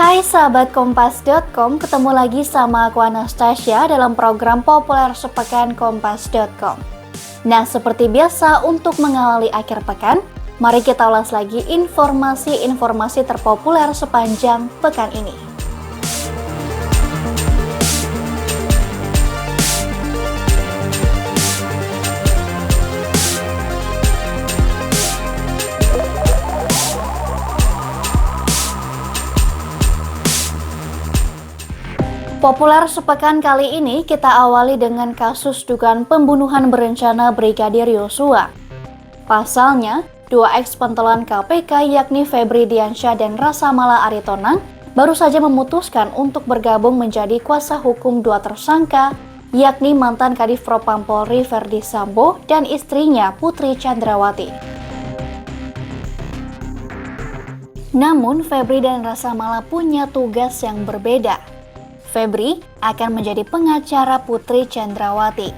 Hai sahabat Kompas.com, ketemu lagi sama aku Anastasia dalam program populer sepekan Kompas.com. Nah, seperti biasa untuk mengawali akhir pekan, mari kita ulas lagi informasi-informasi terpopuler sepanjang pekan ini. Populer sepekan kali ini kita awali dengan kasus dugaan pembunuhan berencana Brigadir Yosua. Pasalnya, dua eks-pentolan KPK yakni Febri Diansyah dan Rasa Mala Aritonang baru saja memutuskan untuk bergabung menjadi kuasa hukum dua tersangka, yakni mantan Kadif Propam Polri Verdi Sambo dan istrinya Putri Chandrawati. Namun, Febri dan Rasa Mala punya tugas yang berbeda. Febri akan menjadi pengacara Putri Chandrawati.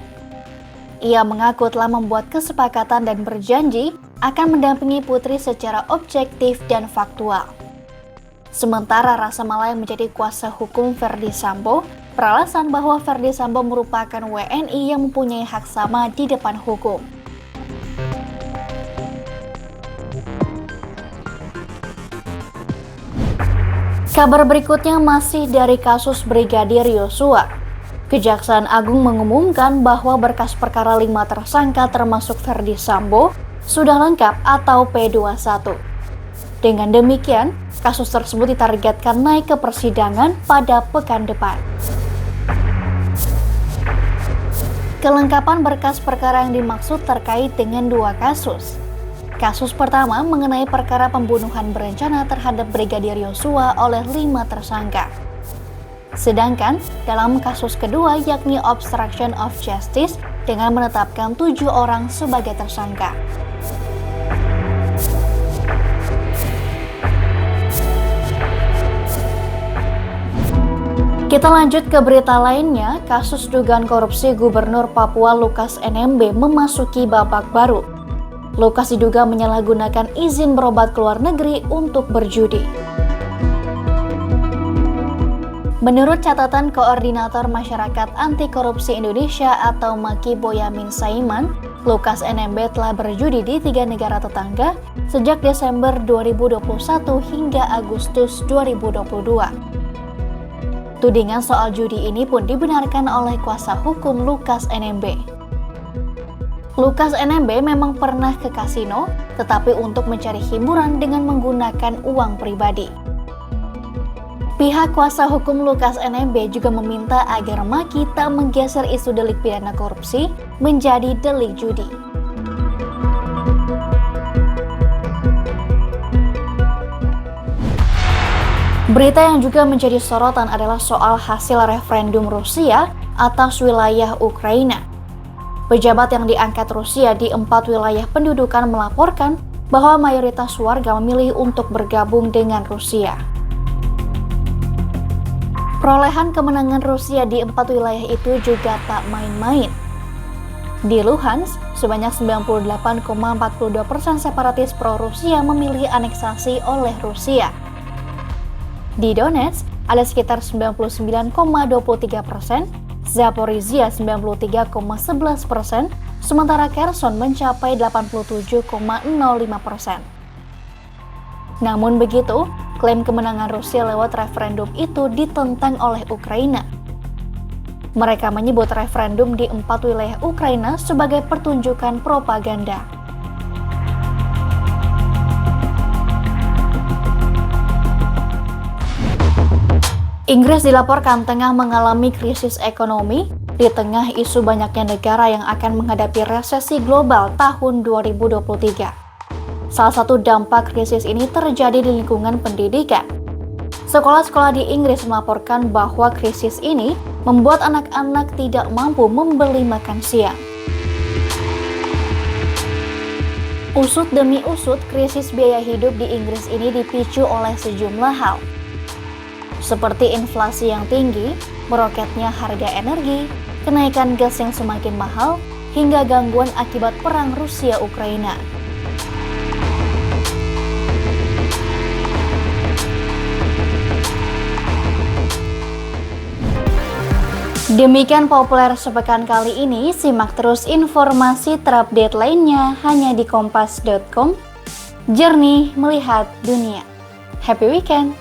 Ia mengaku telah membuat kesepakatan dan berjanji akan mendampingi Putri secara objektif dan faktual. Sementara Rasa Mala yang menjadi kuasa hukum Verdi Sambo beralasan bahwa Verdi Sambo merupakan WNI yang mempunyai hak sama di depan hukum. Kabar berikutnya masih dari kasus Brigadir Yosua. Kejaksaan Agung mengumumkan bahwa berkas perkara 5 tersangka termasuk Verdi Sambo sudah lengkap atau P21. Dengan demikian, kasus tersebut ditargetkan naik ke persidangan pada pekan depan. Kelengkapan berkas perkara yang dimaksud terkait dengan dua kasus. Kasus pertama mengenai perkara pembunuhan berencana terhadap Brigadir Yosua oleh 5 tersangka. Sedangkan dalam kasus kedua yakni obstruction of justice dengan menetapkan 7 orang sebagai tersangka. Kita lanjut ke berita lainnya, kasus dugaan korupsi Gubernur Papua Lukas NMB memasuki babak baru. Lukas diduga menyalahgunakan izin berobat ke luar negeri untuk berjudi. Menurut catatan Koordinator Masyarakat Anti Korupsi Indonesia atau MAKI Boyamin Saiman, Lukas NMB telah berjudi di 3 negara tetangga sejak Desember 2021 hingga Agustus 2022. Tudingan soal judi ini pun dibenarkan oleh kuasa hukum Lukas NMB. Lukas NMB memang pernah ke kasino, tetapi untuk mencari hiburan dengan menggunakan uang pribadi. Pihak kuasa hukum Lukas NMB juga meminta agar MAKI tak menggeser isu delik pidana korupsi menjadi delik judi. Berita yang juga menjadi sorotan adalah soal hasil referendum Rusia atas wilayah Ukraina. Pejabat yang diangkat Rusia di 4 wilayah pendudukan melaporkan bahwa mayoritas warga memilih untuk bergabung dengan Rusia. Perolehan kemenangan Rusia di 4 wilayah itu juga tak main-main. Di Luhansk, sebanyak 98,42% separatis pro-Rusia memilih aneksasi oleh Rusia. Di Donetsk, ada sekitar 99,23%, Zaporizhia 93,11%, sementara Kherson mencapai 87,05%. Namun begitu, klaim kemenangan Rusia lewat referendum itu ditentang oleh Ukraina. Mereka menyebut referendum di 4 wilayah Ukraina sebagai pertunjukan propaganda. Inggris dilaporkan tengah mengalami krisis ekonomi di tengah isu banyaknya negara yang akan menghadapi resesi global tahun 2023. Salah satu dampak krisis ini terjadi di lingkungan pendidikan. Sekolah-sekolah di Inggris melaporkan bahwa krisis ini membuat anak-anak tidak mampu membeli makan siang. Usut demi usut, krisis biaya hidup di Inggris ini dipicu oleh sejumlah hal, seperti inflasi yang tinggi, meroketnya harga energi, kenaikan gas yang semakin mahal, hingga gangguan akibat perang Rusia-Ukraina. Demikian populer sepekan kali ini, simak terus informasi terupdate lainnya hanya di kompas.com. Jernih melihat dunia. Happy weekend!